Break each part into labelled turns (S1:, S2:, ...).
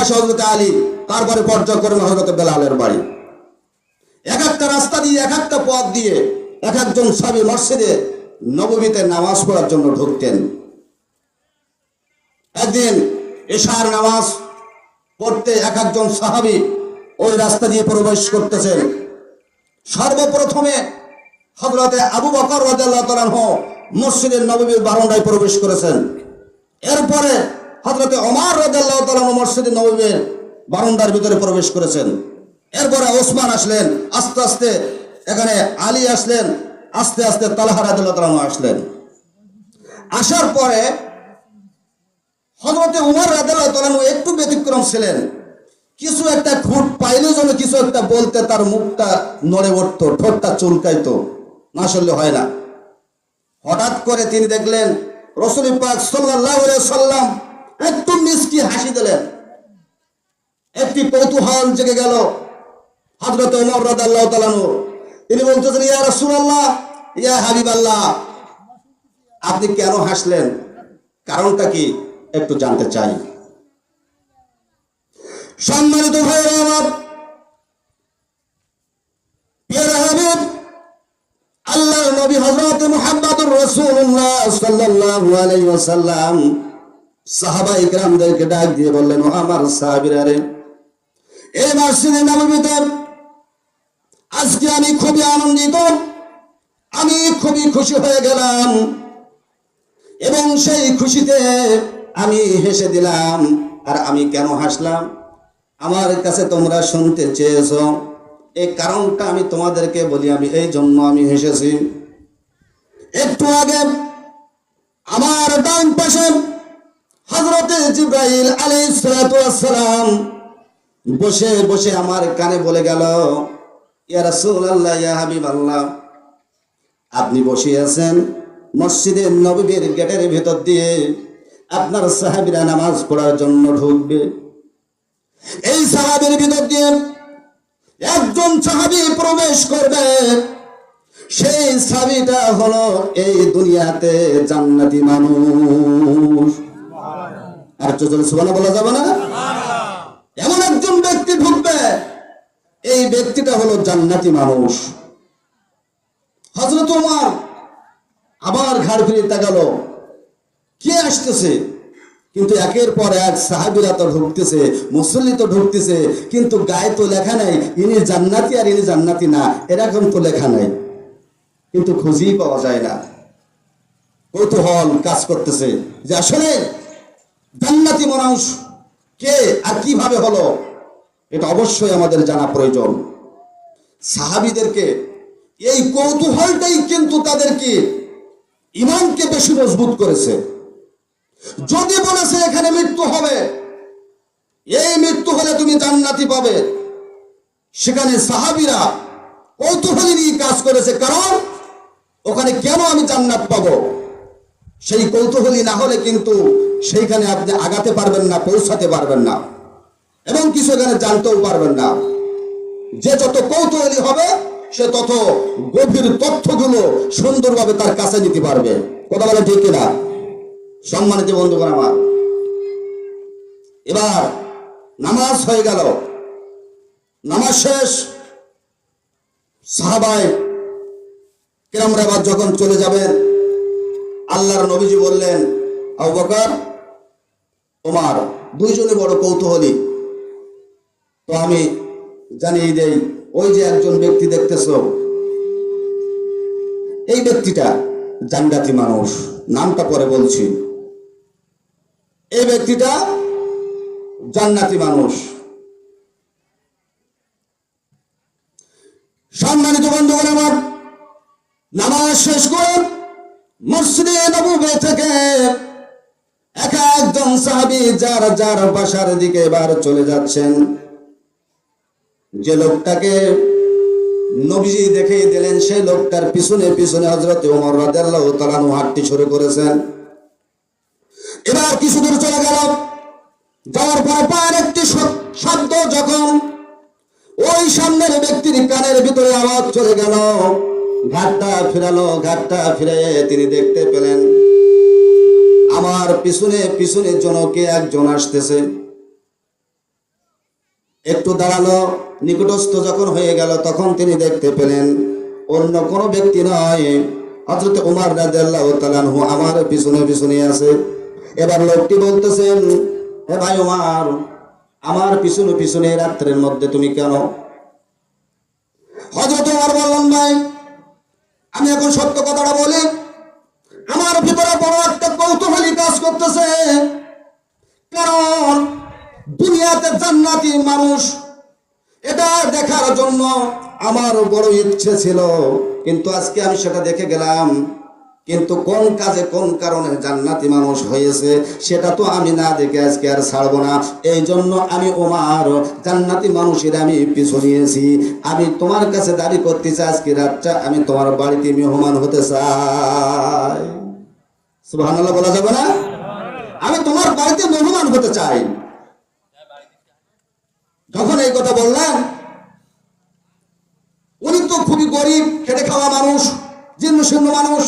S1: আসে হযরত আলী, তারপরে পর্যায়ক্রমে হযরত বেলালের বাড়ি। এক একটা রাস্তা দিয়ে, এক একটা পথ দিয়ে এক একজন সাহাবী মসজিদে নববীতে নামাজ পড়ার জন্য ঢুকতেন। একদিন এশার নামাজ পড়তে এক একজন সাহাবী ওই রাস্তা দিয়ে প্রবেশ করতেছেন। সর্বপ্রথমে হযরতে আবু বকর রাদিয়াল্লাহু তাআলা আনহু মসজিদের নববীর বারান্দায় প্রবেশ করেছেন। এরপরে হযরতে ওমর রাদিয়াল্লাহু তাআলা আনহু মসজিদের নববীর বারান্দার ভিতরে প্রবেশ করেছেন। এরপরে ওসমান আসলেন, আস্তে আস্তে এখানে আলী আসলেন, আস্তে আস্তে তালহা রাদিয়াল্লাহু তাআলা আনহু আসলেন। আসার পরে হযরতে ওমর রাদিয়াল্লাহু তাআলা আনহু একটু ব্যতিক্রম ছিলেন। কিছু একটা খুঁট পাইলে যেন কিছু একটা বলতে তার মুখটা নড়ে উঠত, ঠোঁটটা চুলকাইতো, না শুনলে হয় না। হঠাৎ করে তিনি দেখলেন রাসূল পাক সাল্লাল্লাহু আলাইহি সাল্লাম একটু মিষ্টি হাসি দিলেন। একটি কৌতূহল জেগে গেল হযরত ওমর রাদিয়াল্লাহু তাআলা আনহু। তিনি বলতেছেন, ইয়া রাসূলুল্লাহ, ইয়া হাবিবাল্লাহ, আপনি কেন হাসলেন? কারণটা কি একটু জানতে চাই। সম্মানিত ভাইরা আমার, প্রিয় হাবিব আল্লাহর নবী হযরত মুহাম্মদুর রাসূলুল্লাহ সাল্লাল্লাহু আলাইহি ওয়াসাল্লাম সাহাবায়ে কিরামদেরকে ডাক দিয়ে বললেন, ও আমার সাহাবীরা রে, এই মসজিদে নববীতে আজকে আমি খুবই আনন্দিত, আমি খুবই খুশি হয়ে গেলাম এবং সেই খুশিতে আমি হেসে দিলাম। আর আমি কেন হাসলাম আমার কাছে তোমরা শুনতে চেয়েছো, এই কারণটা আমি তোমাদেরকে বলি, আমি এই জন্য আমি হেসেছি। একটু আগে আমার ডান পাশে হযরতে জিবরাইল আলাইহিস সালাতু ওয়াস সালাম বসে বসে আমার কানে বলে গেল, ইয়া রাসূলুল্লাহ, ইয়া হাবিবাল্লাহ, আপনি বসে আছেন মসজিদের নববীর গেটের ভিতর দিয়ে, আপনার সাহাবীরা নামাজ পড়ার জন্য ঢুকবে। এই সাহাবীর ভিতর দিয়ে একজন সাহাবী প্রবেশ করবে, সেই সাহাবীটা হলো এই দুনিয়াতে জান্নাতি মানুষ। আর চোখে সুবহানাল্লাহ বলা যাবে না? এমন একজন ব্যক্তি ঢুকবে, এই ব্যক্তিটা হলো জান্নাতি মানুষ। হযরত ওমর আবার ঘাড় ফিরে তাকালো, কে আসতেছে? কিন্তু একের পর এক সাহাবীরা তো ঢুকতেছে, মুসল্লি তো ঢুকতেছে, কিন্তু গায়ে তো লেখা নাই ইনি জান্নাতি আর ইনি জান্নাতি না, এরকম তো লেখা নাই, কিন্তু খুঁজেই পাওয়া যায় না। কৌতূহল কাজ করতেছে যে আসলে জান্নাতি মানুষ কে আর কিভাবে হলো, এটা অবশ্যই আমাদের জানা প্রয়োজন। সাহাবীদেরকে এই কৌতূহলটাই কিন্তু তাদেরকে ঈমানকে বেশি মজবুত করেছে। যদি বলেছে এখানে মৃত্যু হবে, এই মৃত্যু হলে তুমি জান্নাতি পাবে, সেখানে সাহাবীরা কৌতূহলী নিয়ে কাজ করেছে, কারণ ওখানে কেন আমি জান্নাত পাবো, সেই কৌতূহলী না হলে কিন্তু সেইখানে আপনি আগাতে পারবেন না, পৌঁছাতে পারবেন না, এবং কিছু এখানে জানতেও পারবেন না। যে যত কৌতূহলী হবে সে তত গভীর তথ্যগুলো সুন্দরভাবে তার কাছে নিতে পারবে। কথা বলে ঠিক কিনা? সম্মানিত বন্ধুগণ আমার, এবার নামাজ হয়ে গেল, নামাজ শেষ। সাহাবায়ে কিরামরা এবার যখন চলে যাবেন, আল্লাহর নবীজি বললেন, আবু বকর, ওমর দুইজনে বড় কৌতূহলী, তো আমি জানিয়ে দেই, ওই যে একজন ব্যক্তি দেখতেছ, এই ব্যক্তিটা জান্নাতি মানুষ, নামটা পরে বলছি। এই ব্যক্তিটা জান্নাতি মানুষ। সম্মানিত বন্ধুগণ আমার, নামাজ শেষ করে মসজিদে নববী থেকে এক একজন সাহাবী যার যার বাসার দিকে এবার চলে যাচ্ছেন। যে লোকটাকে নবীজি দেখিয়ে দিলেন, সেই লোকটার পিছনে পিছনে হযরত ওমর রাদিয়াল্লাহু তাআলা আনহু হাঁটতে শুরু করেছেন। এবার কিছু দূর চলে গেল, যাওয়ার পর পায়ের একটি শব্দ যখন ওই সামনের ব্যক্তির কানের ভিতরে আওয়াজ চলে গেল, ঘাটটা ফিরালো, ঘাটটা ফিরে তিনি দেখতে পেলেন আমার পিছনে পিছনে জনকে একজন আসতেছে। একটু দাঁড়ালো, নিকটস্থ যখন হয়ে গেল তখন তিনি দেখতে পেলেন অন্য কোনো ব্যক্তি নয়, হযরত ওমর রাদিয়াল্লাহু তাআলা আনহু আমার পিছনে পিছনে আছে। এবার লোকটি বলতেছেন, হে ভাই ওমর, আমার পিছনে পিছনে রাত্রের মধ্যে তুমি কেন? হযরত ওমর বললেন, ভাই আমি এখন সত্য কথাটা বলি, আমার ভিতরে বড় একটা কৌতূহলী কাজ করতেছে। কারণ দুনিয়াতে জান্নাতি মানুষ, এটা দেখার জন্য আমার বড় ইচ্ছে ছিল, কিন্তু আজকে আমি সেটা দেখে গেলাম। কিন্তু কোন কাজে কোন কারণে জান্নাতি মানুষ হয়েছে সেটা তো আমি না দেখে আজকে আর ছাড়বো না। এই জন্য আমি ওমর জান্নাতি মানুষের আমি পিছু নিয়েছি। আমি তোমার কাছে দাবি করতে চাই, আজকে রাতটা আমি তোমার বাড়িতে মেহমান হতে চাই। সুবহানাল্লাহ বলা যাবে না? আমি তোমার বাড়িতে মেহমান হতে চাই। যখন এই কথা বললেন, উনি তো খুবই গরিব, খেটে খাওয়া মানুষ, জীর্ণ শীর্ণ মানুষ,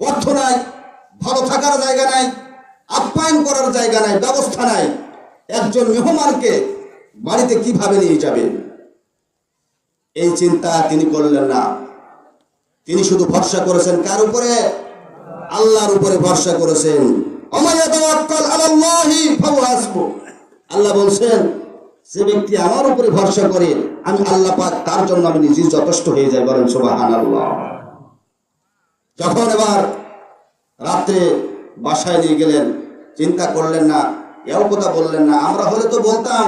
S1: অর্থ নাই, ভালো থাকার জায়গা নাই, আপ্যায়ন করার জায়গা নাই, ব্যবস্থা নাই। একজন মেহমানকে বাড়িতে কিভাবে নিয়ে যাবে, এই চিন্তা তিনি করলেন না। তিনি শুধু ভরসা করেছেন কার উপরে? আল্লাহর উপরে ভরসা করেছেন। আল্লাহ বলছেন, যে ব্যক্তি আমার উপরে ভরসা করে আমি আল্লাহ পাক তার জন্য আমি নিজেই যথেষ্ট হয়ে যাই। বলেন সুবহানাল্লাহ। যখন এবার রাত্রে বাসায় নিয়ে গেলেন, চিন্তা করলেন না, এও কথা বললেন না। আমরা হলে তো বলতাম,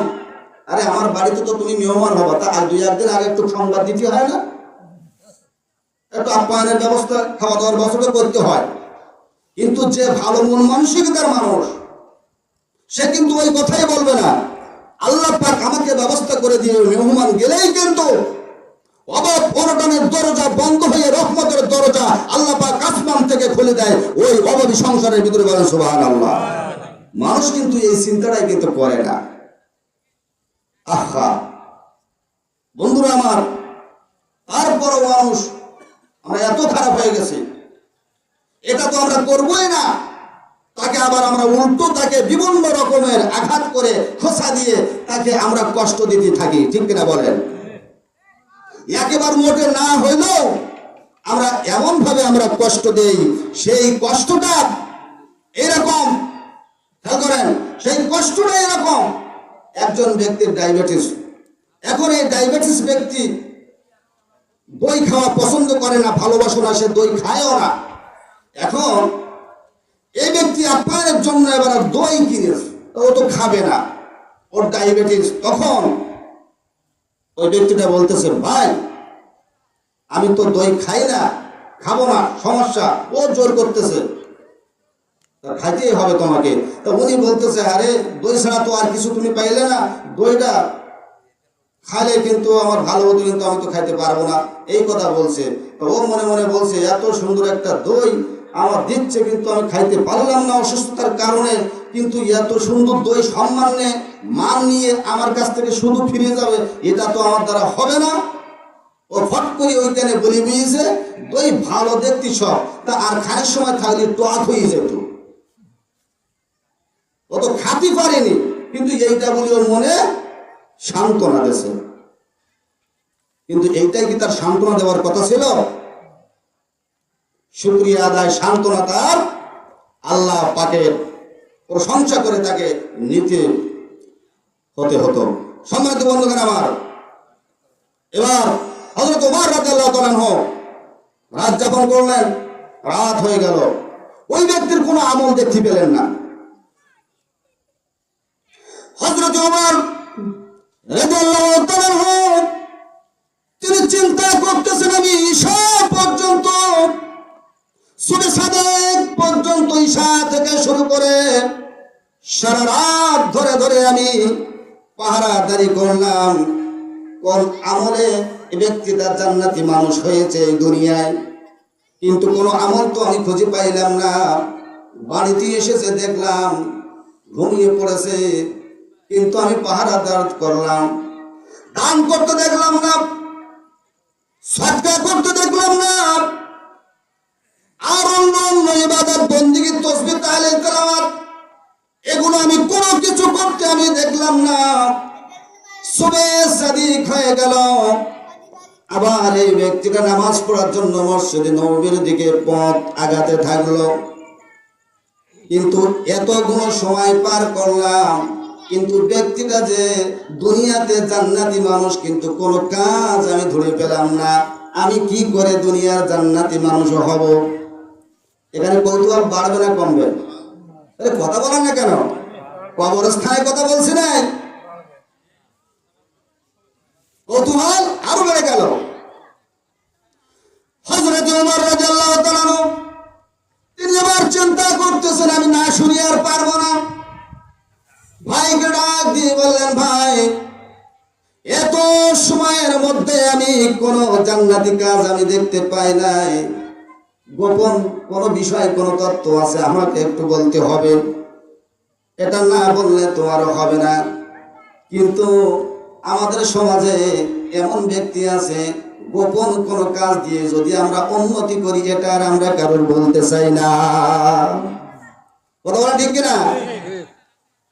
S1: আরে আমার বাড়িতে তো তুমি মেহমান হবা, তা আর দুই একদিন আগে একটু সংবাদ দিতে হয় না? একটু আপ্যায়নের ব্যবস্থা, খাওয়া দাওয়ার ব্যবস্থা করতে হয়। কিন্তু যে ভালো মন মানসিকতার মানুষ, সে কিন্তু ওই কথাই বলবে না। আল্লাহ পাক আমাকে ব্যবস্থা করে দিয়ে মেহমান গেলেই কিন্তু অভাব অনটনের দরজা বন্ধ হয়ে রহমতের দরজা আল্লাহ পাক আসমান থেকে খুলে দেয় ওই অভাবী সংসারের ভিতরে। বলেন সুবহানাল্লাহ। মানুষ কিন্তু এই চিন্তাটাই কিন্তু করে না। আহা বন্ধুরা আমার, তারপরও মানুষ আমরা এত খারাপ হয়ে গেছি, এটা তো আমরা করবোই না, তাকে আবার আমরা উল্টো তাকে বিভিন্ন রকমের আঘাত করে খোঁচা দিয়ে তাকে আমরা কষ্ট দিতে থাকি। ঠিক কিনা বলেন? একেবারে মোটে না হইলেও আমরা এমন ভাবে আমরা কষ্ট দেই, সেই কষ্টটা এরকম, খেয়াল করেন, সেই কষ্টটা এরকম। একজন ব্যক্তির ডায়াবেটিস, এখন এই ডায়াবেটিস ব্যক্তি দই খাওয়া পছন্দ করে না, ভালোবাসে না, সে দই খায়ও না। এখন এই ব্যক্তি আপ্যায়নের জন্য এবার দই কিনেছে, ও তো খাবে না, ওর ডায়াবেটিস। তখন ওই ব্যক্তিটা বলতেছে, ভাই আমি তো দই খাই না, খাবো না, সমস্যা। ও জোর করতেছে, খাইতেই হবে তোমাকে। তো উনি বলতেছে, আরে দই ছাড়া তো আর কিছু তুমি পাইলে না, দইটা খাইলে কিন্তু আমার ভালো হতো, কিন্তু আমি তো খাইতে পারবো না, এই কথা বলছে। তো ও মনে মনে বলছে, এত সুন্দর একটা দই আমার দিচ্ছে, কিন্তু আমি খাইতে পারলাম না অসুস্থতার কারণে, কিন্তু এত সুন্দর দই সম্মানে মান নিয়ে আমার কাছ থেকে শুধু ফিরে যাবে, এটা তো আমার দ্বারা হবে না। ও ফট করে ওইখানে বলে বুঝেছে, দই ভালো দেখতে সব, তা আর খানির সময় থাকলে টক হয়ে যেত। ও তো খাতে পারেনি, কিন্তু এইটা বলে ওর মনে সান্ত্বনা দিয়েছে। কিন্তু এইটাই কি তার সান্ত্বনা দেওয়ার কথা ছিল? শুকরিয়া আদায়, সান্ত্বনা তার আল্লাহ পাকের প্রশংসা করে তাকে নিতে হতে হতো। সম্মানিত বন্ধুগণ আমার, এবার হযরত ওমর রাদিয়াল্লাহু তাআলা আনহু রাত যাপন করলেন। রাত হয়ে গেল, ওই ব্যক্তির কোনো আমল দেখতে পেলেন না। হযরত ওমর রাদিয়াল্লাহু তাআলা আনহু তিনি চিন্তা করতেছেন, আমি ঈশা পর্যন্ত, সুবহে সাদেক পর্যন্ত, ঈশা থেকে শুরু করে সারা রাত ধরে ধরে আমি পাহারাদারি করলাম, কোন আমলে এই ব্যক্তিটা জান্নাতি মানুষ হয়েছে এই দুনিয়ায়, কিন্তু কোনো আমল তো আমি খুঁজে পাইলাম না। বাড়িতে এসেছে দেখলাম ঘুমিয়ে পড়েছে, কিন্তু আমি পাহারাদার করলাম, দান করতে দেখলাম না, সাদকা করতে দেখলাম না, আর অন্য অন্য ইবাদত বন্দেগী তাসবিহ তাহলিল তেলাওয়াত এগুলো আমি কোনো কিছু করতে আমি দেখলাম না। সুবে সাদিক হয়ে গেল। আবার এই ব্যক্তিটা নামাজ পড়ার জন্য মসজিদে নববীর দিকে পথ আগাতে থাকলো। কিন্তু এতগুলো সময় পার করলাম, কিন্তু ব্যক্তিটা যে দুনিয়াতে জান্নাতি মানুষ, কিন্তু কোনো কাজ আমি ধরে পেলাম না। আমি কি করে দুনিয়ার জান্নাতি মানুষ হব? এখানে কৌতূহল বাড়বে না কমবে? আরে কথা বলেন না কেন? কবরস্থানে কথা বলছি না, কৌতূহল আরো বেড়ে গেল। হযরত ওমর রাদিয়াল্লাহু তাআলা তিনি আবার চিন্তা করতেছেন, আমি না শুনি আর পারবো না। ভাইকে ডাক দিয়ে বললেন, ভাই এত সময়ের মধ্যে আমি কোনো জান্নাতি কাজ আমি দেখতে পাই নাই। গোপন কোনো বিষয়, কোনো তত্ত্ব আছে, আমাকে একটু বলতে হবে। এটা না বললে তো আরো হবে না। কিন্তু আমাদের সমাজে এমন ব্যক্তি আছে, গোপন কোন কাজ দিয়ে যদি আমরা উন্নতি করি, এটা আর আমরা কারোর বলতে চাই না। কথা বলা ঠিক কিনা?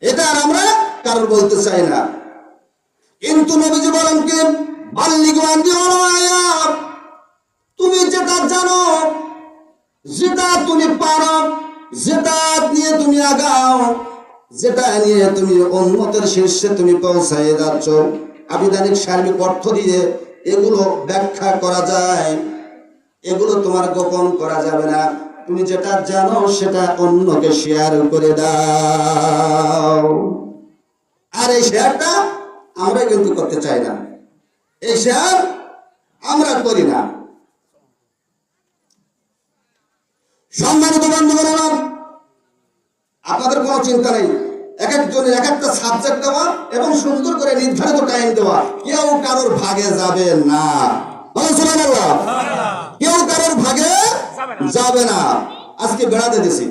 S1: এটা আর আমরা কারোর বলতে চাই না। কিন্তু নবীজি বলেন কি, বাল্লিগু আননি ওয়ালায়া, তুমি যেটা জানো, যেটা তুমি পারো, যেটা নিয়ে তুমি আগাও, যেটা নিয়ে তুমি উন্নতের শীর্ষে তুমি পৌঁছায় যাচ্ছ, আবিধানিক সার্বিক অর্থ দিয়ে এগুলো ব্যাখ্যা করা যায়। এগুলো তোমার গোপন করা যাবে না। তুমি যেটা জানো সেটা অন্যকে শেয়ার করে দাও। আর এই শেয়ারটা আমরা কিন্তু করতে চাই না, এই শেয়ার আমরা করি না। সম্মানিত বন্ধুগণ আমার, আপনাদের কোনো চিন্তা নেই, এক একজনের এক একটা সাবজেক্ট দেওয়া এবং সুন্দর করে নির্ধারিত টাইম দেওয়া। কেউ কারোর ভাগে যাবে না, সুবহানাল্লাহ, কেউ কারোর ভাগে যাবে না। আজকে বেড়াতে দিছি।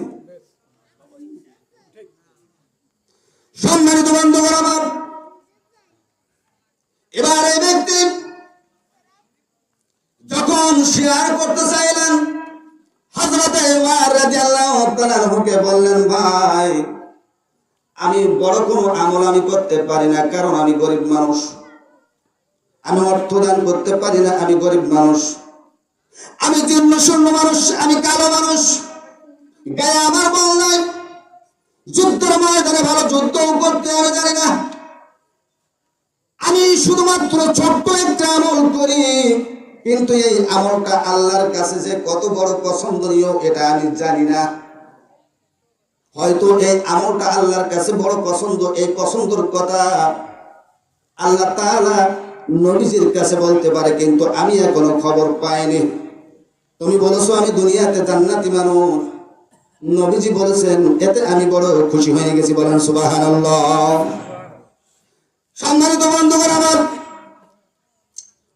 S1: সম্মানিত বন্ধুগণ আমার, এবার এই ব্যক্তি যখন শেয়ার করতে চাইলেন, হযরত ওমর রাদিয়াল্লাহু তাআলা আনহুকে বললেন, ভাই আমি বড় কোনো আমল আমি করতে পারি না, কারণ আমি গরিব মানুষ। আমি অর্থ দান করতে পারি না, আমি গরিব মানুষ। আমি জীর্ণ শূন্য মানুষ, আমি কালো মানুষ, গায়ে আমার বল নাই, যুদ্ধের ময়দানে ভালো যুদ্ধও করতে আমি জানি না। আমি শুধুমাত্র ছোট্ট একটা আমল করি, কিন্তু এই আমলটা আল্লাহর কাছে যে কত বড় পছন্দনীয় এটা আমি জানি না। হয়তো এই আমলটা আল্লাহর কাছে বড় পছন্দ, এই পছন্দের কথা আল্লাহ তাআলা নবীজির কাছে বলতে পারে, কিন্তু আমি এখনো খবর পাইনি। তুমি বলেছো আমি দুনিয়াতে জান্নাতি মানুষ, নবীজি বলেছেন, এতে আমি বড় খুশি হয়ে গেছি। বলেন সুবহানাল্লাহ। সম্মানিত বন্ধুগণ আমার,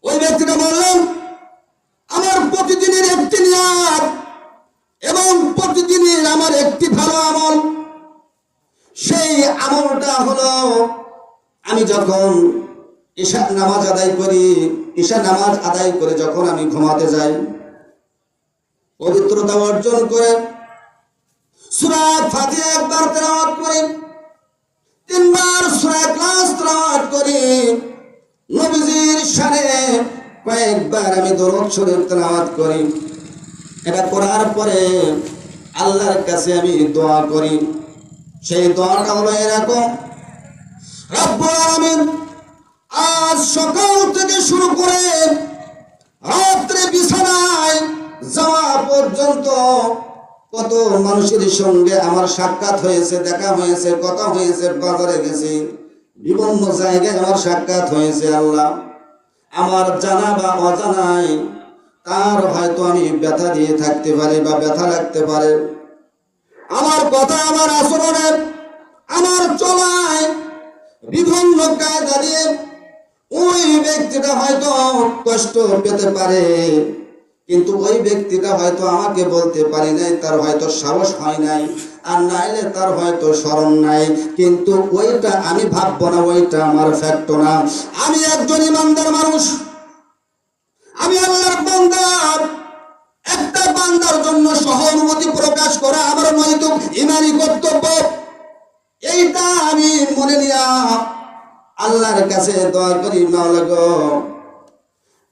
S1: ওই ব্যক্তিটা বললেন, আমার প্রতিদিনের একটি নিয়াত এবং প্রতিদিনের আমার একটি ভালো আমল। সেই আমলটা হলো, আমি যখন ঈশা নামাজ আদায় করি, ঈশা নামাজ আদায় করে যখন আমি ঘুমাতে যাই, পবিত্রতা অর্জন করে সূরা ফাতিহা একবার তেলাওয়াত করি, তিনবার সূরা ইখলাস তেলাওয়াত করি, নবীজির শানে কয়েকবার আমি দরুদ শরীফ তেলাওয়াত করি। এটা করার পরে আল্লাহর কাছে আমি দোয়া করি। সেই দোয়াটা হলো এরকম, রব্বুল আলামিন আজ সকাল থেকে শুরু করে রাত্রে বিছানায় যাওয়া পর্যন্ত কত মানুষের সঙ্গে আমার সাক্ষাৎ হয়েছে, দেখা হয়েছে, কথা হয়েছে, বাজারে গেছি, বিভিন্ন জায়গায় আমার সাক্ষাৎ হয়েছে। আল্লাহ, আমার জানা বা অজানায় তার হয়তো আমি ব্যথা দিয়ে থাকতে পারি বা ব্যথা লাগতে পারে। আমার কথা, আমার আচরণে, আমার চলায় বিভিন্ন কায়দা দিয়ে ওই ব্যক্তিটা হয়তো কষ্ট পেতে পারে, কিন্তু ওই ব্যক্তিটা হয়তো আমাকে বলতে পারি নাই, তার হয়তো সাহস হয় নাই, আর নাইলে তার হয়তো স্মরণ নাই। কিন্তু ওইটা আমি ভাববো না, ওইটা আমার ফ্যাক্ট না। আমি একজন ইমানদার মানুষ, আমি আল্লাহর বান্দা। একটা বান্দার জন্য সহানুভূতি প্রকাশ করা আমার নৈতিক ঈমানি কর্তব্য। এইটা আমি মনে নিয়া আল্লাহ আল্লাহর কাছে দোয়া করি, মাওলা গো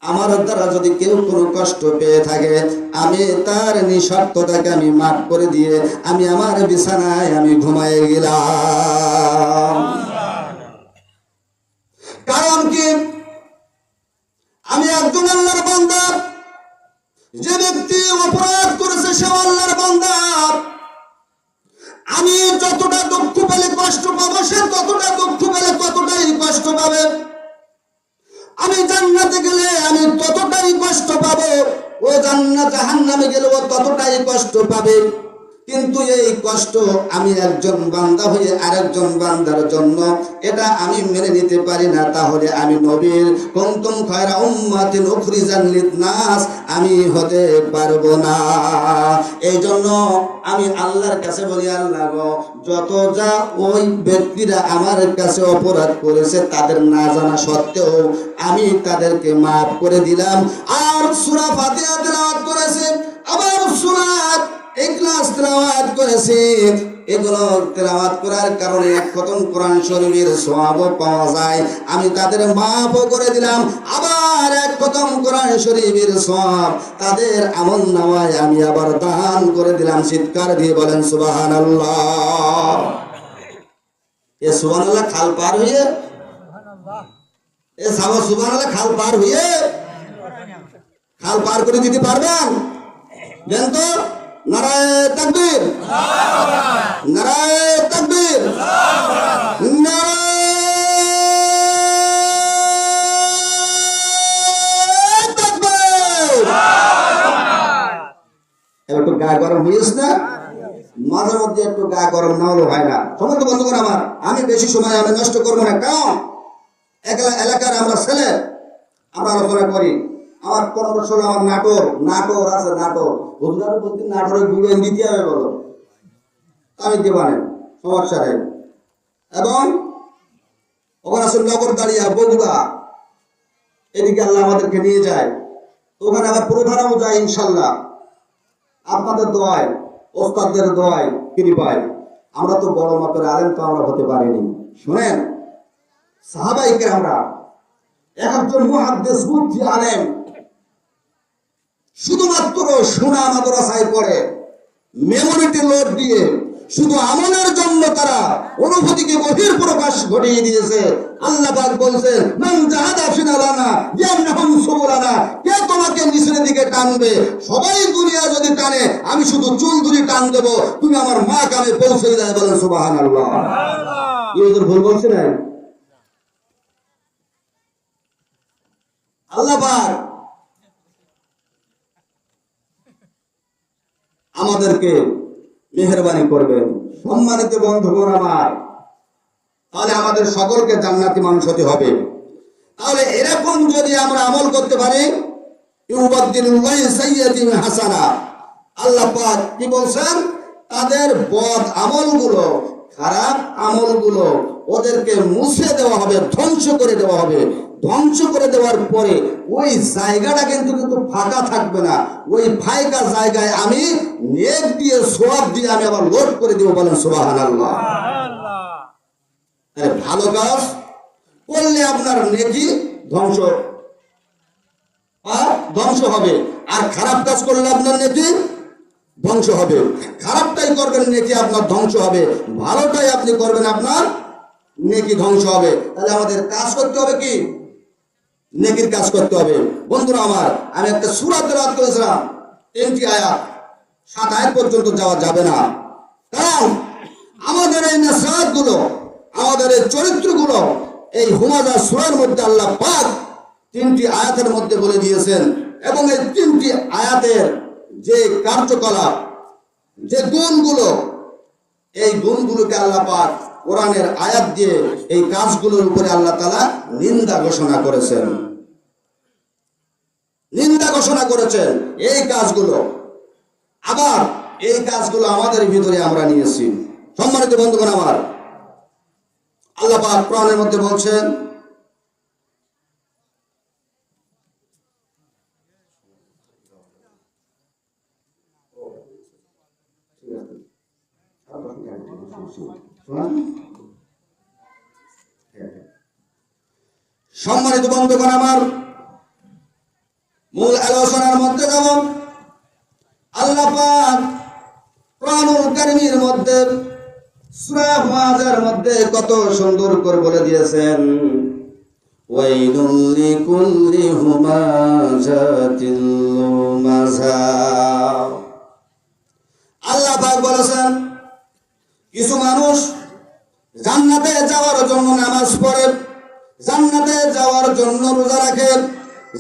S1: আমার দ্বারা যদি কেউ কোনো কষ্ট পেয়ে থাকে, আমি তার নিঃস্বার্থতাকে আমি মাফ করে দিয়ে আমি আমার বিছানায় আমি ঘুমায়ে গেলাম। কারণ কি, আমি একজন আল্লাহর বান্দা। যে ব্যক্তি অপরাধ করেছে সে আল্লাহর বান্দা। আমি যতটা দুঃখ পেলে কষ্ট পাবো, সে ততটা দুঃখ পেলে ততটাই কষ্ট পাবে। আমি জান্নাতে গেলে আমি ততটাই কষ্ট পাবো, ও জাহান্নামে গেলে ও ততটাই কষ্ট পাবে। কিন্তু এই কষ্ট আমি একজন বান্দা হয়ে আরেকজন বান্দার জন্য এটা আমি মেনে নিতে পারি না, তাহলে আমি নবীর কুনতুম খায়রা উম্মাতিন উখরিজাত লিন-নাস আমি হতে পারবো না। এই জন্য আমি আল্লাহর কাছে বলি, আল্লাহ গো যত যা ওই ব্যক্তিরা আমার কাছে অপরাধ করেছে তাদের না জানা সত্ত্বেও আমি তাদেরকে মাফ করে দিলাম। আর সূরা ফাতিহা তেলাওয়াত করেছে, আবার সূরা ইখলাস তেলাওয়াত করেছে। এগুলো তেলাওয়াত করার কারণে এক খতম কোরআন শরীফের সওয়াবও পাওয়া যায়, আমি তাদের মাফও করে দিলাম। আবার এক খতম কোরআন শরীফের সওয়াব তাদের আমলনামায় আমি আবার দান করে দিলাম। চিৎকার দিয়ে বলেন সুবহানাল্লাহ। এ সুবহানাল্লাহ খাল পার হয়ে, এ সাবা সুবহানাল্লাহ খাল পার হয়ে, খাল পার করে দিতে পারবেন? দেন তো নারায়ে তাকবীর, নারায়ে তাকবীর, নারায়ে তাকবীর। একটু গা গরম হয়েছে না? মাঝে মধ্যে একটু গা গরম না হলে হয় না। সমস্ত বন্ধুগণ আমার, আমি বেশি সময় আমি নষ্ট করবো না, কারণ এলাকার আমরা ছেলে, আমরা আলোচনা করি। আমার 15 বছর আমার নাটোর আছে, নাটোর হুজুরার প্রতি নাটোরে ঘুরে দিতে হবে বলো, আমি দেবানে সমস্যা নেই। এবং ওখানে আছে নগরদারিয়া, বগুড়া, এদিকে আল্লাহ আমাদেরকে নিয়ে যায়। ওখানে আবার প্রধানও যায় ইনশাল্লাহ, আপনাদের দোয়ায়, ওস্তাদদের দোয়ায় কৃপায়। আমরা তো বড় মাপের আলেম তো আমরা হতে পারিনি। শুনেন, সাহাবায়ে কেরামরা একজন মুহাদ্দিস মুফতি আলেম শুধুমাত্র শোনা মাদ্রাসায় পড়ে মেমোরিতে লোড দিয়ে শুধু আমলের জন্য তারা অনুভূতিকে বহির প্রকাশ ঘটিয়ে দিয়েছে। আল্লাহ পাক বলছেন, মান জাহাদা ফিনা লানা ইয়ামনাহুম সুবুলানা, কে তোমাকে নিচের দিকে টানবে? সবাই দুনিয়া যদি টানে, আমি শুধু চুল ধরে টান দেব, তুমি আমার মা কামে পৌঁছে যায়। বলেন সুবহানাল্লাহ। ইউজুর ভুল বলছে না? আল্লাহ পাক আমাদেরকে মেহেরবানি করবেন। সম্মানিত বন্ধুগণ আমার, তাহলে আমাদের সকলকে জান্নাতি মানুষ হতে হবে। তাহলে এরকম যদি আমরা আমল করতে পারি, ইউবাদদিলুল্লাহি সাইয়্যাতিন হাসানা, আল্লাহ পাক কি বলছেন? তাদের বদ আমলগুলো, খারাপ আমলগুলো ওদেরকে মুছে দেওয়া হবে, ধ্বংস করে দেওয়া হবে। ধ্বংস করে দেওয়ার পরে ওই জায়গাটা কিন্তু ফাঁকা থাকবে না। ওই ফাঁকা জায়গায় আমি নেক দিয়ে, সওয়াব দিয়ে আমি আবার লোড করে দেব। বলেন সুবহানাল্লাহ। ভালো কাজ করলে আপনার নেকি ধ্বংস হবে, আর খারাপ কাজ করলে আপনার নেকি ধ্বংস হবে। খারাপটাই করবেন, নেকি আপনার ধ্বংস হবে। ভালোটাই আপনি করবেন, আপনার নেকি ধ্বংস হবে। তাহলে আমাদের কাজ করতে হবে কি? নেকির কাজ করতে হবে। বন্ধুরা আমার, আমি একটা সূরা তেলাওয়াত করেছিলাম, 3টি আয়াত, 7 আয়াত পর্যন্ত যাওয়া যাবে না। কারণ আমাদের এই নসিহত গুলো, আমাদের এই চরিত্রগুলো এই হুমাযা সূরার মধ্যে আল্লাহ পাক 3টি আয়াতের মধ্যে বলে দিয়েছেন। এবং এই 3টি আয়াতের যে কার্যকলাপ, যে গুণগুলো, এই গুণগুলোকে আল্লাহ পাক কোরআনের আয়াত দিয়ে এই কাজগুলোর উপরে আল্লাহ তাআলা নিন্দা ঘোষণা করেছেন। নিন্দা ঘোষণা করেছেন এই কাজগুলো। আবার এই কাজগুলো আমাদের ভিতরে আমরা নিয়েছি। সম্মানিত বন্ধুগণ আমার, আল্লাহ পাক কোরআনের মধ্যে বলছেন, সম্মানিত বন্ধুগণ, আমার মূল আলোচনার মধ্যে যাব। আল্লাহ পাক কোরআনুল কারীমের মধ্যে সূরা হুমাযার মধ্যে কত সুন্দর করে বলে দিয়েছেন, ওয়াইলুল লিকুল্লি হুমাযাতিল লুমাযা। আল্লাহ পাক বলেছেন কিছু মানুষ জান্নাতে যাওয়ার জন্য নামাজ পড়ে, জান্নাতে যাওয়ার জন্য রোজা রাখে,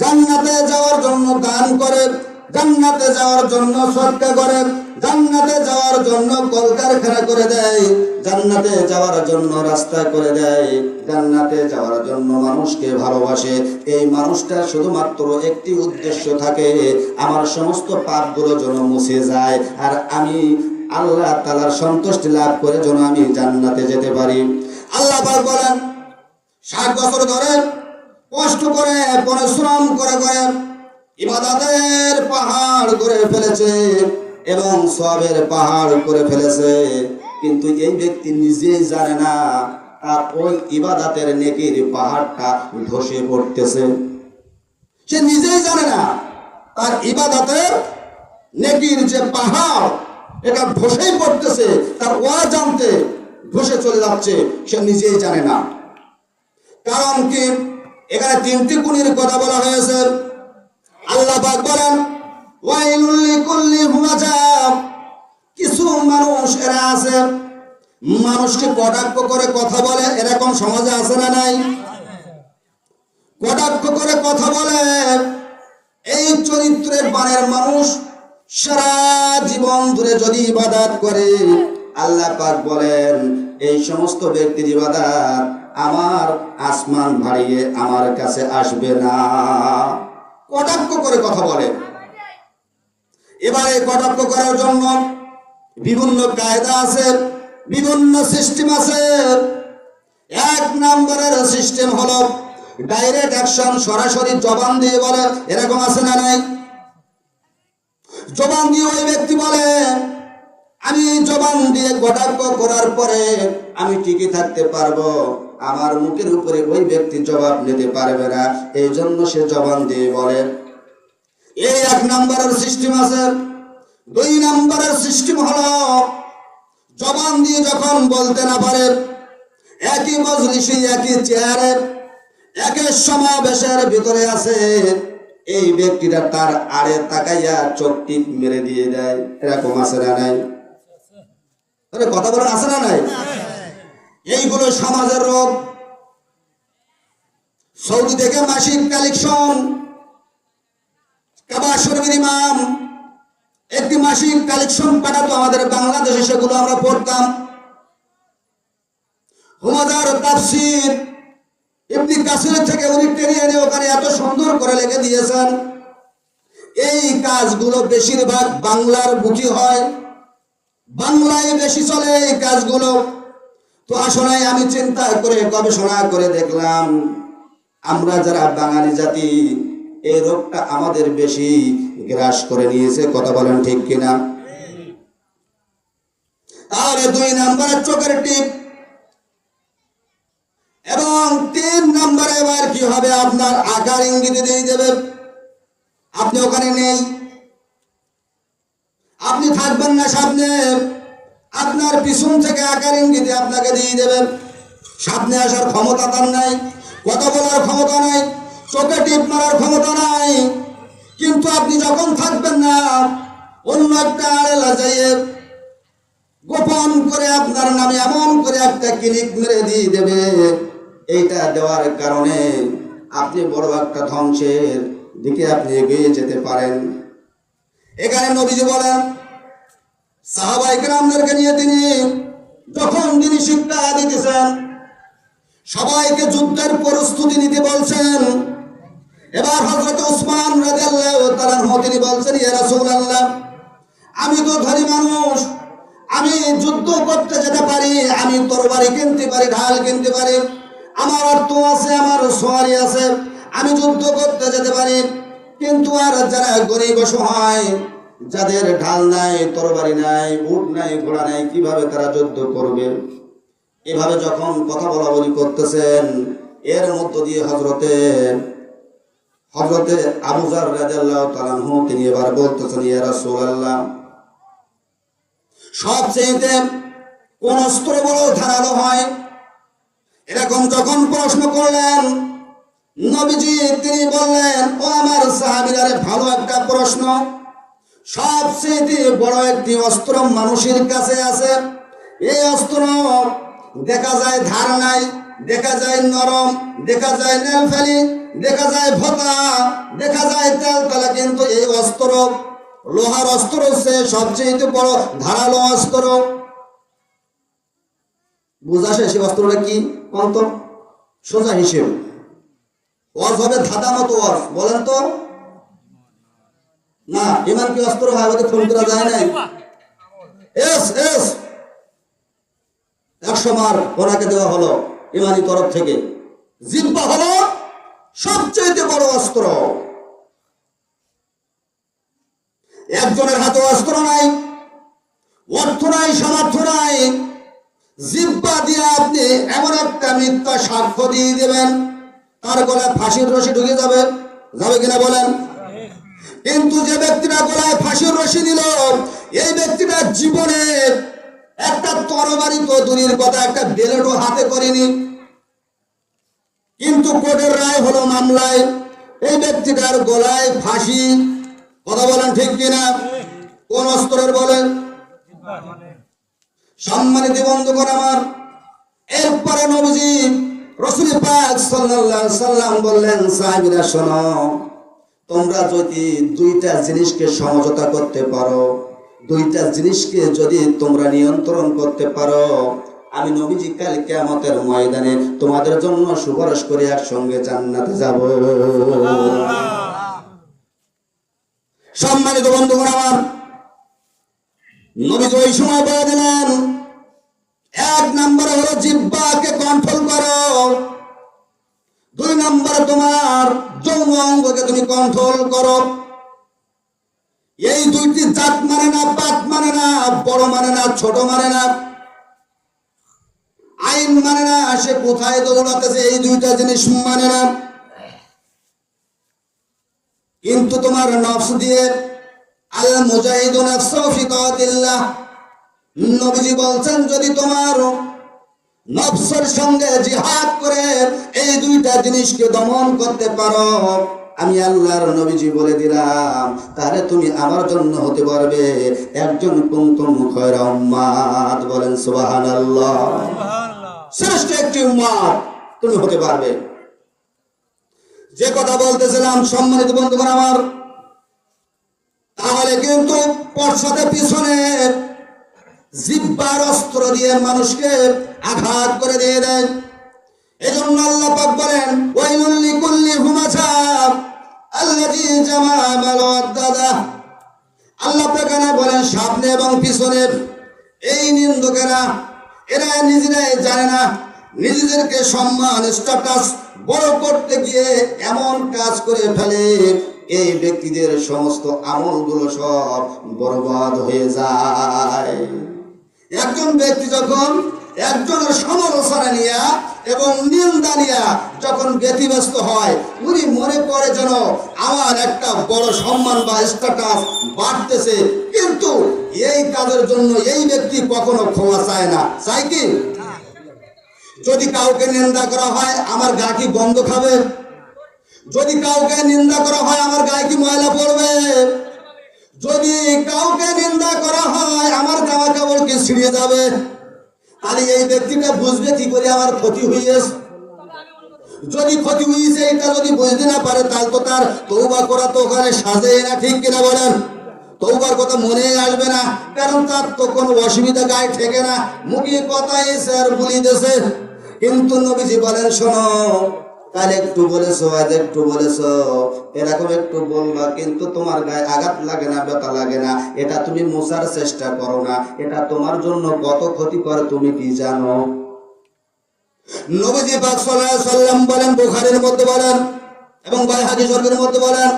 S1: জান্নাতে যাওয়ার জন্য দান করে, জান্নাতে যাওয়ার জন্য সদকা করে, জান্নাতে যাওয়ার জন্য কলকারখানা করে দেয়, জান্নাতে যাওয়ার জন্য রাস্তা করে দেয়, জান্নাতে যাওয়ার জন্য মানুষকে ভালোবাসে। এই মানুষটার শুধুমাত্র একটি উদ্দেশ্য থাকে, আমার সমস্ত পাপগুলো যেন মুছে যায় আর আমি আল্লাহ তাআলার সন্তুষ্টি লাভ করে যেন আমি জান্নাতে যেতে পারি। আল্লাহ পাক বলেন 60 বছর ধরে কষ্ট করে পরিশ্রম করে ইবাদতের পাহাড় করে ফেলেছে এবং সওয়াবের পাহাড় করে ফেলেছে, কিন্তু এই ব্যক্তি নিজেই জানে না আর ওই ইবাদতের নেকির পাহাড়টা ধসে পড়তেছে। সে নিজেই জানে না তার ইবাদতের নেকির যে পাহাড় এটা ধসেই পড়তেছে, তার অজান্তে ধসে চলে যাচ্ছে, সে নিজেই জানে না। কারণ কি? এখানে 3টি গুণের কথা বলা হয়েছে। আল্লাহ পাক বলেন ওয়াইলুল লিকুল্লি হুমাযা। কিছু মানুষ এরা আছে মানুষকে কটাক্ষ করে কথা বলে, এরকম সমাজে আছে না নাই? কটাক্ষ করে কথা বলে, এই চরিত্রের বানের মানুষ সারা জীবন ধরে যদি ইবাদত করে, আল্লাহ পাক বলেন এই সমস্ত ব্যক্তির ইবাদত আমার আসমান ভাড়িয়ে আমার কাছে আসবে না। কটাক্ষ করে কথা বলে। এবারে কটাক্ষ করার জন্য বিভিন্ন কায়দা আছে, বিভিন্ন সিস্টেম আছে। 1 নম্বরের সিস্টেম হলো ডাইরেক্ট অ্যাকশন, সরাসরি জবান দিয়ে বলে, এরকম আছে না নাই? জবান দিয়ে ওই ব্যক্তি বলে, আমি জবান দিয়ে কটাক্ষ করার পরে আমি টিকে থাকতে পারবো, আমার মুখের উপরে ওই ব্যক্তি জবাব নিতে পারবে না, এই জন্য সে জবান দিয়ে বলে। এই 1 নম্বরের সিস্টেম আছে। 2 নম্বরের সিস্টেম হলো জবান দিয়ে যখন বলতে না পারে, একই মজলিসে, একই চেয়ারে, একই সমাবেশের ভিতরে আছে, এই ব্যক্তিটা তার আড়ে তাকাইয়া চোখ টিপ মেরে দিয়ে দেয়, এরকম আছে না নাই? কথা বলেন, আছে না নাই? এইগুলো সমাজের রোগ। সৌদি থেকে মাসিক কালেকশন, কাবা শরীফের ইমাম একটি মাসিক কালেকশন পাঠাতো আমাদের বাংলাদেশে, সেগুলো আমরা পড়তাম। হুমাযার তাফসীর ইবনে কাসির থেকে উনি টেনে এনে ওখানে এত সুন্দর করে লিখে দিয়েছেন। এই কাজগুলো বেশিরভাগ বাংলার বুকি হয়, বাংলায় বেশি চলে এই কাজগুলো। তো আসলে আমি চিন্তা করে গবেষণা করে দেখলাম, আমরা যারা বাঙালি জাতি, এই রোগটা আমাদের বেশি গ্রাস করে নিয়েছে। কথা বলেন ঠিক কিনা? তাহলে 2 নম্বরের চোখের টিপ এবং 3 নম্বরে এবার কি হবে, আপনার আকার ইঙ্গিত দিয়ে দেবে। আপনি ওখানে নেই, আপনি থাকবেন না সামনে, আপনার পিছন থেকে আকার ইঙ্গিতে আপনাকে দিয়ে দেবেন। সামনে আসার ক্ষমতা তার নাই, কথা বলার ক্ষমতা নাই, চোখে টিপ মারার ক্ষমতা নাই। কিন্তু আপনি যখন থাকবেন না, অন্য একটা আড়েলা যাইয়ে গোপন করে আপনার নামে এমন করে একটা ক্লিক মেরে দিয়ে দেবে। এইটা দেওয়ার কারণে আপনি বড় একটা ধ্বংসের দিকে আপনি এগিয়ে যেতে পারেন। এখানে নবীজি বলেন, সাহাবায়ে কেরামদেরকে নিয়ে তিনি শিক্ষা দিতেছেন, সবাইকে যুদ্ধের প্রস্তুতি নিতে বলছেন। এবার হযরত ওসমান রাদিয়াল্লাহু তাআলা আনহু তিনি বলছেন, ইয়া রাসূলুল্লাহ, আমি তো ধনী মানুষ, আমি যুদ্ধ করতে যেতে পারি, আমি তরবারি কিনতে পারি, ঢাল কিনতে পারি, আমার অর্থ আছে, আমার সওয়ারি আছে, আমি যুদ্ধ করতে যেতে পারি। কিন্তু আর যারা গরীব অসহায়, যাদের ঢাল নাই, তরবারি নাই, উট নাই, ঘোড়া নাই, কিভাবে তারা যুদ্ধ করবে? এভাবে যখন কথা বলা বলি করতেছেন, এর মধ্য দিয়ে হযরতে আবু যার রাদিয়াল্লাহু তাআলা আনহু তিনি এবার বলতেছেন, ইয়া রাসূলুল্লাহ, সবচেয়ে কোন অস্ত্র বড় ধারালো হয়? এরকম যখন প্রশ্ন করলেন নবীজি তিনি বললেন, ও আমার সাহাবীরা, ভালো একটা প্রশ্ন। সবচেয়ে বড় একটি অস্ত্র মানুষের কাছে আছে। এই অস্ত্র দেখা যায় ধার নাই, দেখা যায় নরম, দেখা যায় নেলফালি, দেখা যায় ভোতা, দেখা যায় তেলতলা, কিন্তু এই অস্ত্র লোহার অস্ত্র হচ্ছে সবচেয়ে বড় ধারালো অস্ত্র। বুঝা সে অস্ত্রটা কি? অন্ত সোজা হিসেব ওয়াজ হবে ধাঁধা মতো ওয়াজ, বলেন তো না? ইমান কি অস্ত্র হয়? আমাকে ফোন করা যায় নাই? এস 100 মার ওনাকে দেওয়া হলো ইমানি তরফ থেকে। জিহ্বা হলো সবচেয়ে বড় অস্ত্র। একজনের হাতে অস্ত্র নাই, অর্থ নাই, সামর্থ্য নাই, জিহ্বা দিয়ে আপনি এমন একটা মিথ্যা সাক্ষ্য দিয়ে দেবেন তার গলায় ফাঁসির রশি ঢুকে যাবে, যাবে কিনা বলেন? কিন্তু যে ব্যক্তিটা গলায় ফাঁসির রশি দিল, এই ব্যক্তিটা জীবনে একটা তরবারি তো দূরের কথা, একটা বেলেটও হাতে করেনি, কিন্তু কোর্টের রায় হলো মামলায় এই ব্যক্তিটার গলায় ফাঁসি। কথা বলেন ঠিক কিনা? কোন অস্ত্রের বলেন? সম্মানিত বন্ধুগণ আমার, এরপরে নবীজি রাসূল পাক সাল্লাল্লাহু আলাইহি সাল্লাম বললেন, সাহাবীরা শোনো, তোমরা যদি দুইটা জিনিসকে সমঝোতা করতে পারো, দুইটা জিনিসকে যদি তোমরা নিয়ন্ত্রণ করতে পারো, আমি নবীজি কাল কিয়ামতের ময়দানে তোমাদের জন্য সুপারিশ করে একসঙ্গে জান্নাতে যাব। সম্মানিত বন্ধুগণ আমার, নবীজি ওই সময় বলে দিলেন, 1 নম্বরে হলো জিহ্বাকে কন্ট্রোল করো, 2 নম্বরে তোমার যৌন অঙ্গকে তুমি কন্ট্রোল করো। এই দুইটি জাত মানে না, পাত মানে না, বড় মানে না, ছোট মানে না, আইন মানে না, সে কোথায় দৌড়াতেছে, এই দুইটা জিনিস মানে না। কিন্তু তোমার নফস দিয়ে আল মুজাহিদু নাফসাহু ফি তাআতিল্লাহ, নবীজি বলছেন, যদি তোমার নফসের সঙ্গে জিহাদ করে এই দুইটা জিনিসকে দমন করতে পারো, আমি আল্লাহর নবীজি বলে দিলাম, তাহলে তুমি আমার জন্য হতে পারবে একজন কুনতুম খায়রা উম্মাত। বলেন সুবহানাল্লাহ। শ্রেষ্ঠ একটি উম্মাত তুমি হতে পারবে। যে কথা বলতেছিলাম সম্মানিত বন্ধুগণ আমার, তাহলে কিন্তু পশ্চাতে পিছনে জিহ্বার অস্ত্র দিয়ে মানুষকে আঘাত করে দিয়ে দেয়। এজন্য আল্লাহ পাক বলেন, ওয়াইলুল লিকুল্লি হুমাযা আল্লাযী জামা মাল ওয়াদ্দাদা। আল্লাহ পাক বলেন, সামনে এবং পিছনে এই নিন্দুকেরা, এরা নিজেরাই জানে না, নিজেদেরকে সম্মান স্ট্যাটাস বড় করতে গিয়ে এমন কাজ করে ফেলে, এই ব্যক্তিদের সমস্ত আমলগুলো সব বরবাদ হয়ে যায়। একজন ব্যক্তি যখন একজনের সমালোচনা নিয়া এবং নিন্দা নিয়া যখন ব্যতিব্যস্ত হয়, উনি মনে করে যেন আমার একটা বড় সম্মান বা স্ট্যাটাস বাড়তেছে, কিন্তু এই কাজের জন্য এই ব্যক্তি কখনো ক্ষমা চায় না। চাই কি? যদি কাউকে নিন্দা করা হয়, আমার গা কি গন্ধ খাবে? যদি কাউকে নিন্দা করা হয়, আমার গায়ে কি ময়লা পড়বে? যদি কাউকে নিন্দা করা হয়, আমার জামা কাপড় কি ছিঁড়ে যাবে? তাহলে এই ব্যক্তিটা বুঝবে কি করে আমার ক্ষতি হয়েছে? যদি ক্ষতি হয়েছে এটা যদি বুঝতে না পারে, তাহলে তো তার তওবা করা তো ওখানে সাজে না, ঠিক কিনা বলেন? তওবার কথা মনে আসবে না, কারণ তার তো কোনো অসুবিধা গায়ে ঠেকে না, মুখে কথাই স্যার বলিতেছে। কিন্তু নবীজি বলেন, শোনো, কাল একটু বলেছো, আজ একটু বলেছো, এরকম একটু বলবা, কিন্তু তোমার গায়ে আঘাত লাগে না, ব্যথা লাগে না, এটা তুমি মোছার চেষ্টা করো না, এটা তোমার জন্য কত ক্ষতি করে তুমি কি জানো? নবীজি পাক সাল্লাল্লাহু আলাইহি সাল্লাম বলেন, বুখারীর মধ্যে বলেন এবং বাইহাকী শরীফের মধ্যে বলেন,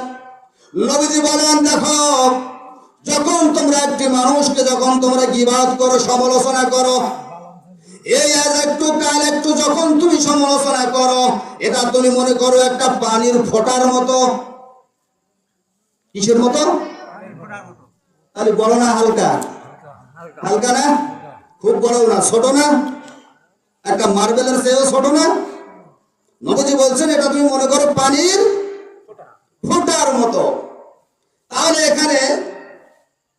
S1: নবীজি বলেন, দেখো, যখন তোমরা একটি মানুষকে যখন তোমরা গীবত করো, সমালোচনা করো, এই আজ একটু কাল একটু যখন তুমি সমালোচনা করো, এটা তুমি মনে করো একটা পানির ফোঁটার মতো। কিসের মতো? তাহলে বড় না হালকা? হালকা না, খুব বড় না, ছোট না, একটা মার্বেলের চেয়েও ছোট না। নবীজি বলছেন এটা তুমি মনে করো পানির ফোঁটার মতো। তাহলে এখানে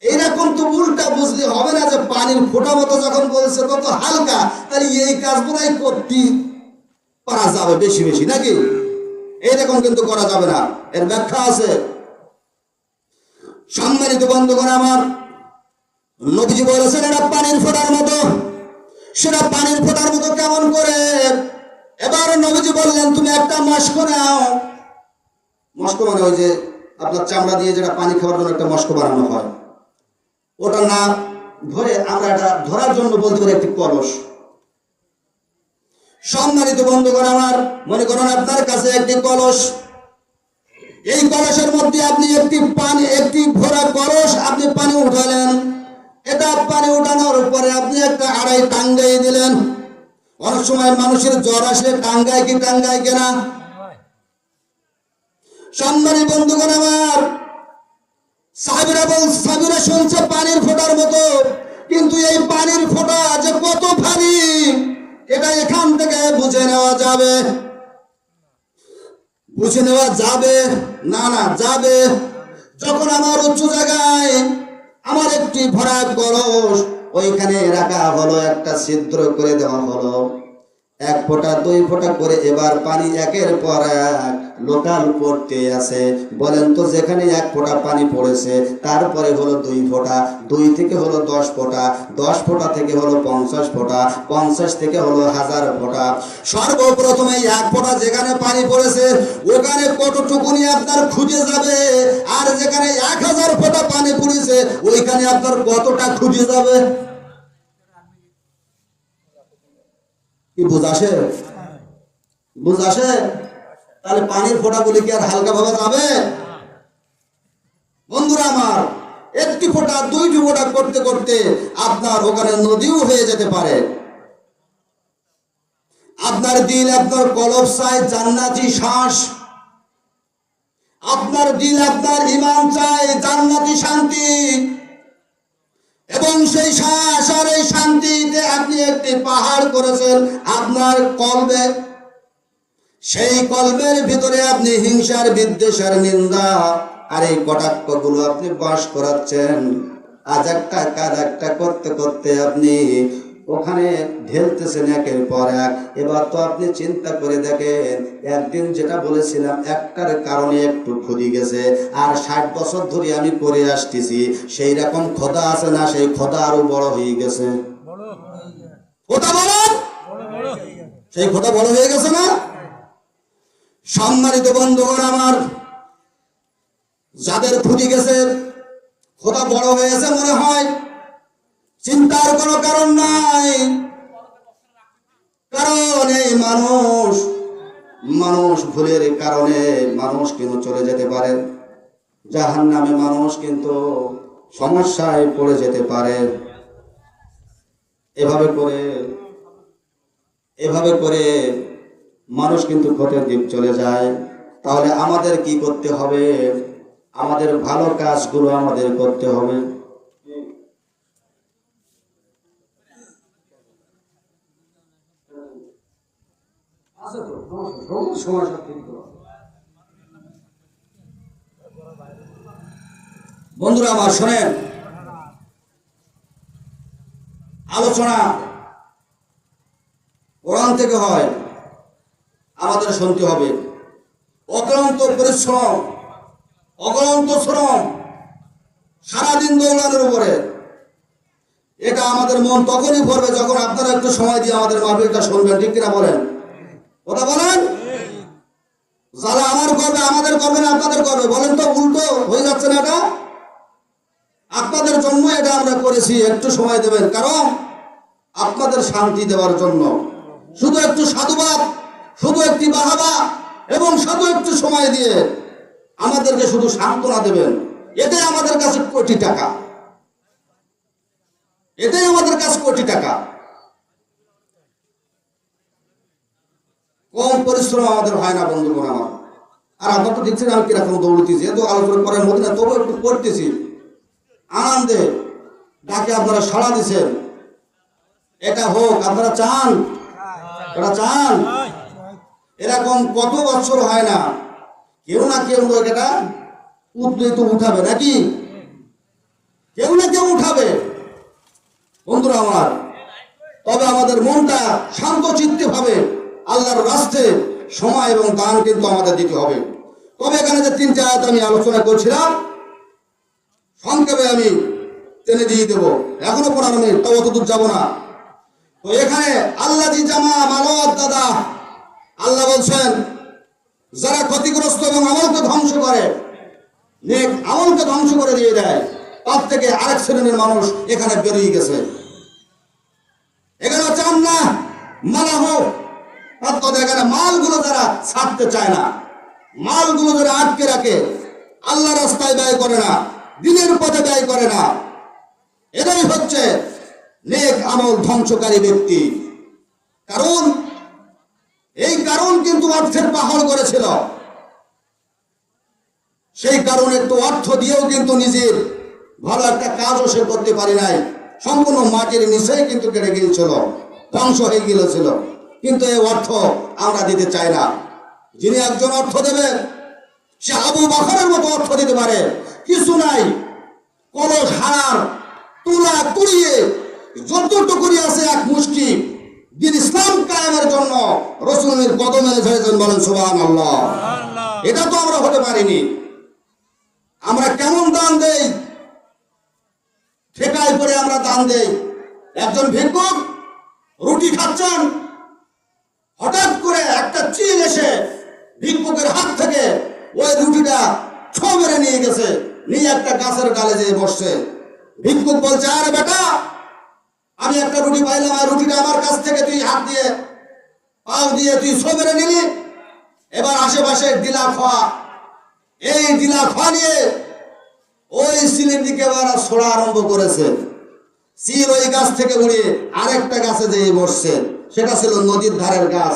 S1: এইরকম তো উল্টা বুঝলে হবে না যে পানির ফোঁটা মতো যখন বলছে তত হালকা, তাহলে এই কাজগুলাই করতে পারা যাবে বেশি বেশি নাকি? এইরকম কিন্তু করা যাবে না, এর ব্যাখ্যা আছে। সম্মানিত বন্ধুগণ আমার, নবীজি বলেছেন এটা পানির ফোঁটার মতো। সেটা পানির ফোঁটার মতো কেমন করে? এবার নবীজি বললেন তুমি একটা মস্ক নাও। মস্ক মানে ওই যে আপনার চামড়া দিয়ে যেটা পানি খাওয়ার জন্য একটা মস্ক বানানো হয়, ওটা না ধরে আমরা এটা ধরার জন্য বলতে পারি একটি কলস। সম্মানিত বন্ধুগণ আমার, মনে করেন আপনার কাছে একটি কলস। এই কলসের মধ্যে আপনি একটি ভরা কলস আপনি পানি উঠালেন। এটা পানি উঠানোর পরে আপনি একটা আড়াই টাঙ্গাই দিলেন। অনেক সময় মানুষের জ্বর আসলে টাঙ্গায় কি টাঙ্গায় কেনা? সম্মানিত বন্ধুগণ আমার, সাহাবীরা শুনছে পানির ফোঁটার মতো, কিন্তু এই পানির ফোঁটা যে কত ভারী এটা এখান থেকে বুঝে নেওয়া যাবে। বুঝে নেওয়া যাবে না? না যাবে। যখন আমার উঁচু জায়গায় আমার একটি ভরা কলস ওইখানে রাখা হলো, একটা ছিদ্র করে দেওয়া হলো, 1 ফোঁটা 2 ফোঁটা করে এবার পানি একের পর এক লোকাল পড়তে আছে। বলেন তো যেখানে 1 ফোঁটা পানি পড়েছে তারপরে হলো 2 ফোঁটা, 2 থেকে হলো 10 ফোঁটা, 10 ফোঁটা থেকে হলো 50 ফোঁটা, 50 থেকে হলো 1000 ফোঁটা। সর্বপ্রথমে 1 ফোঁটা যেখানে পানি পড়েছে ওখানে কতটুকুনি আপনার খুঁজে যাবে, আর যেখানে 1000 ফোঁটা পানি পড়েছে ওইখানে আপনার কতটা খুঁজে যাবে? কি বুঝ আসে? বুঝ আসে? তাহলে পানির ফোঁটা বলে কি আর হালকা ভাবে যাবে? বন্ধুরা আমার, 1টি ফোঁটা 2টি ফোঁটা করতে করতে আপনার ওখানে নদীও হয়ে যেতে পারে। আপনার দিল, আপনার কলব চায় জান্নাতি শ্বাস। আপনার দিল, আপনার ঈমান চায় জান্নাতি শান্তি। এবং সেই শ্বাস আর এই শান্তিতে আপনি একটি পাহাড় করেছেন আপনার কলবে। সেই কলবের ভিতরে আপনি হিংসার, বিদ্বেষের, নিন্দা আর এই কটাক্ষগুলো আপনি বাস করাচ্ছেন। আজ একটা কাজ একটা করতে করতে আপনি ওখানে ঢেলতেছেন একের পর এক। এবার তো আপনি চিন্তা করে দেখেন, একদিন যেটা বলেছিলাম একটার কারণে একটু ক্ষতি গেছে, আর 60 বছর ধরে আমি করে আসতেছি সেই রকম খোদা আছে না? সেই খোদা আরো বড় হয়ে গেছে। খোদা বড়, সেই খোদা বড় হয়ে গেছে না? সম্মানিত বন্ধুগণ আমার, যাদের ক্ষতি গেছে খোদা বড় হয়েছে মনে হয়, চিন্তার কোনো কারণ নাই। কারণ এই মানুষ ভুলের কারণে মানুষ কিন্তু চলে যেতে পারে জাহান্নামে, মানুষ কিন্তু সমস্যায় পড়ে যেতে পারে। এভাবে করে মানুষ কিন্তু ক্ষতির দিক চলে যায়। তাহলে আমাদের কি করতে হবে? আমাদের ভালো কাজগুলো আমাদের করতে হবে। বন্ধুরা আমার শোনেন, আলোচনা কোরআন থেকে হয়, আমাদের শুনতে হবে। অক্লান্ত পরিশ্রম, অক্লান্ত শ্রম, সারাদিন দৌড়ানোর উপরে, এটা আমাদের মন তখনই ভরবে যখন আপনারা একটু সময় দিয়ে আমাদের মাহফিলটা শুনবেন। ঠিক কিনা বলেন? কথা বলেন। যারা আমার করবে, আমাদের করবে না আপনাদের করবে? বলেন তো, উল্টো হয়ে যাচ্ছে না? এটা আপনাদের জন্য এটা আমরা করেছি। একটু সময় দেবেন, কারণ আপনাদের শান্তি দেওয়ার জন্য। শুধু একটু সাধুবাদ, শুধু একটি বাহাবা এবং শুধু একটু সময় দিয়ে আমাদেরকে শুধু সান্ত্বনা দেবেন, এটাই আমাদের কাছে কোটি টাকা। এটাই আমাদের কাছে কোটি টাকা। কম পরিশ্রম আমাদের হয় না বন্ধুগণ আমার। আর আপনার তো দেখছেন আমি কিরকম দৌড়তেছি, এত আলোচনা করার মধ্যে না, তবু একটু পড়তেছি আনন্দে। ডাকে আপনারা সাড়া দিচ্ছেন, এটা হোক আপনারা চান, এটা চান। এরকম কত বছর হয় না, কেউ না কেউ এটা উদ্বৃত উঠাবে নাকি, কেউ না কেউ উঠাবে বন্ধুরা আমার। তবে আমাদের মনটা শান্ত চিত্তে ভাবে আল্লাহর রাস্তে সময় এবং দান কিন্তু আমাদের দিতে হবে। তবে এখানে যে তিনটা আয়াত আমি আলোচনা করছিলাম সংক্ষেপে আমি টেনে দিয়ে দেবো, এখনো 15 মিনিট, তাও অত দূর যাবো না। তো এখানে আল্লাহ জি জামা মানব দাদা, আল্লাহ বলছেন যারা ক্ষতিগ্রস্ত এবং আমলকে ধ্বংস করে, নেক আমলকে ধ্বংস করে দিয়ে দেয়, তার থেকে আরেক শ্রেণীর মানুষ এখানে বেরিয়ে গেছে। এখানে চান না মালা হোক, অর্থাৎ এখানে মালগুলো যারা ছাড়তে চায় না, মালগুলো যারা আটকে রাখে, আল্লাহ রাস্তায় ব্যয় করে না, দিনের পথে ব্যয় করে না, এটাই হচ্ছে নেক আমল ধ্বংসকারী ব্যক্তি। কারণ এই কারণ কিন্তু অর্থের পাহাড় করেছিল, সেই কারণে তো অর্থ দিয়েও কিন্তু নিজের ভালো একটা কাজও সে করতে পারি নাই, সম্পূর্ণ মাটির নিচেই কিন্তু কেটে গিয়েছিল, ধ্বংস হয়ে গিয়েছিল। কিন্তু এই অর্থ আমরা দিতে চাই না। যিনি একজন অর্থ দেবেন সে আবু বকরের মতো অর্থ দিতে পারে, কিছু নাই, কলস হারার তুলা কুড়িয়ে যতটুকুনি আছে এক মুষ্টি দিন ইসলাম কায়েমের জন্য রাসূলের কদমে ঝরেছেন, বলেন সুবহানাল্লাহ। এটা তো আমরা হতে পারিনি। আমরা কেমন দান দেই, ঠেকায় পড়ে আমরা দান দেই। একজন ভিক্ষুক রুটি খাচ্ছেন, হঠাৎ করে একটা চিল এসে ভিক্ষুকের হাত থেকে ওই রুটিটা ছো মেরে নিয়ে গেছে, নিয়ে একটা গাছের ডালে যেয়ে বসছে। ভিক্ষুক বলছে, আরে বেটা, আমি একটা রুটি পাইলাম, আর রুটিটা আমার কাছ থেকে তুই হাত দিয়ে পাও দিয়ে তুই ছো মেরে নিলি, এবার আশেপাশে ডিলা খাওয়া, এই ডিলা খাওয়া নিয়ে ওই সিলের দিকে এবার ছোড়া আরম্ভ করেছে। সিল ওই গাছ থেকে উড়ে আরেকটা গাছে যেয়ে বসছে, সেটা ছিল নদীর ধারের গাছ।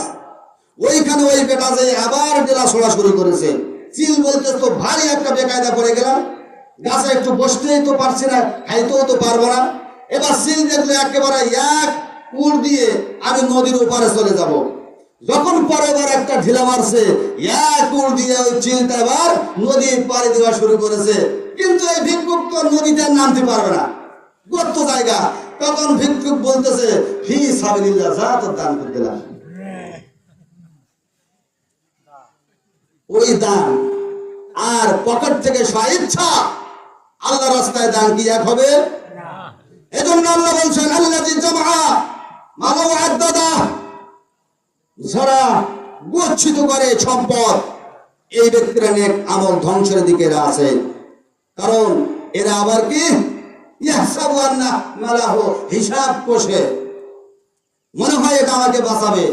S1: ওইখানে ওই বেটা যে আবার ডিলা ছোড়া শুরু করেছে। চিল বলতে, তো ভারী একটা বেকায়দা পড়ে গেলাম, গাছে একটু বসতেই তো পারছি না, খাইতেও তো পারবো না। এবার চিল দেখলো একেবারে এক উড় দিয়ে আমি নদীর ওপারে চলে যাব। যখন পরের একটা ঢিলা মারছে, এক উড় দিয়ে ওই চিলটা আবার নদী পাড়ি দেওয়া শুরু করেছে। কিন্তু এই ভিক্ষুক তো নদীতে নামতে পারবে না, গর্ত জায়গা। তখন ভিক্ষুক বলতেছে, ফি সাবিলিল্লাহ, যা তো দান করে দিলাম। ওই দান আর পকেট থেকে স্বেচ্ছা আল্লাহ রাস্তায় দান কি এক হবে? এজন্য আল্লাহ বলছেন, আল্লাযী জামা মালা ওয়া আদ্দাদা, যারা গচ্ছিত করে সম্পদ, এই ব্যক্তিরা নেক আমল ধ্বংসের দিকে আছে। কারণ এরা আবার কি ইয়াহসাবু আন্না মালাহু, হিসাব কষে, মনে হয় এটা আমাকে বাঁচাবে,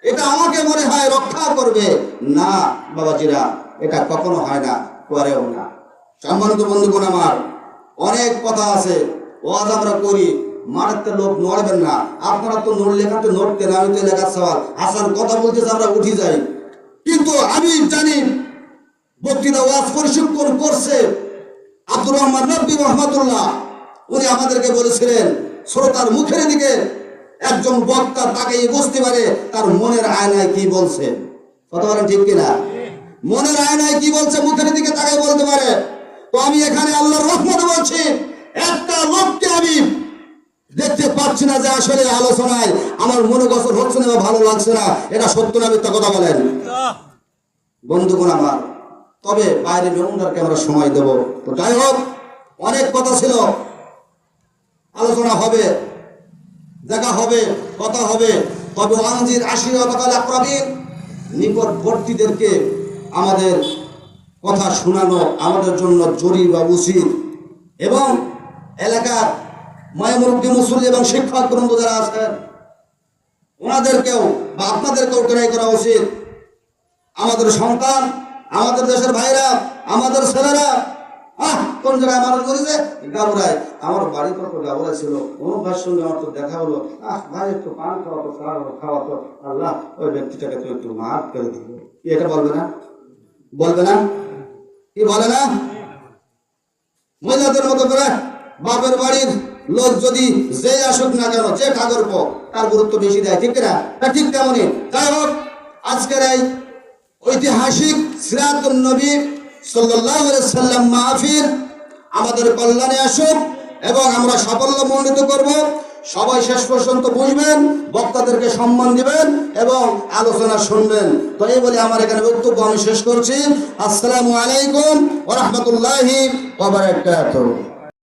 S1: এটা আমাকে মনে হয় রক্ষা করবে। না বাবাজিরা, এটা কখনো হয় না, করেও না। সম্মানিত বন্ধুগণ আমার, অনেক কথা আছে, ওয়াজ আমরা করি, মারতে লোক নড়বেন না। আপনারা তো নড়লে এখানে নড়তেন, আমি তো এলাকার সওয়াল, হাসান কথা বলতেছে আমরা উঠি যাই। কিন্তু আমি জানি বক্তৃতা ওয়াজ প্রশিক্ষণ করছে আব্দুর রহমান নবী রহমাতুল্লাহ, উনি আমাদেরকে বলেছিলেন শ্রোতার মুখের দিকে একজন বক্তা তাকে বুঝতে পারে তার মনের আয়নায় কি বলছে। কথা বলেন ঠিক কিনা? মনের আয়নায় কি বলছে মুখের দিকে তাকে বলতে পারে। তো আমি এখানে আল্লাহর রহমতে বলছি, একটা লোককে আমি দেখতে পাচ্ছি না যে আসলে আলোচনায় আমার মনে গোচর হচ্ছে না বা ভালো লাগছে না, এটা সত্য না মিথ্যা? কথা বলেন বন্ধুগণ আমার। তবে বাইরে মেহমানদেরকে আমরা সময় দেব। তো যাই হোক, অনেক কথা ছিল, আলোচনা হবে, দেখা হবে, কথা হবে। তবে ওয়ানজির আশিরাতাল আকরাবিন, নিকটবর্তীদেরকে আমাদের কথা শোনানো আমাদের জন্য জরুরি বা উচিত। এবং এলাকার মায়মুরব্বী মুসল্লি এবং শিক্ষক বৃন্দ যারা আছেন, ওনাদেরকেও বা আপনাদেরকেও ট্রাই করা উচিত। আমাদের সন্তান, আমাদের দেশের ভাইরা, আমাদের ছেলেরা, কোন জায়গায় মানুষ করেছে গাবরায়, আমার বাড়ি তো গাবরায় ছিল, অনুপ ভাইয়ের সঙ্গে আমার তো দেখা হলো, ভাই একটু পান খাওয়াতো, খাওয়াতো, আল্লাহ ওই ব্যক্তিটাকে তো একটু মাফ করে দিল। এটা বলবে না? বলবে না? কি বলে না? মহিলাদের মতো করে বাপের বাড়ির লোক যদি যে আসুক না কেন, যে কাগর পো, তার গুরুত্ব বেশি দেয়, ঠিক না? ঠিক তেমনই। যাই হোক, আজকের এই ঐতিহাসিক সিরাতুন নবী সাল্লাল্লাহু আলাইহি সাল্লাম মাহফিল আমাদের কল্যাণে আসুক এবং আমরা সাফল্যমণ্ডিত করব। সবাই শেষ পর্যন্ত বুঝবেন, বক্তাদেরকে সম্মান দিবেন এবং আলোচনা শুনবেন। তো এই বলে আমার এখানে বক্তব্য আমি শেষ করছি। আসসালামু আলাইকুম ওয়া রাহমাতুল্লাহি ওয়া বারাকাতুহু।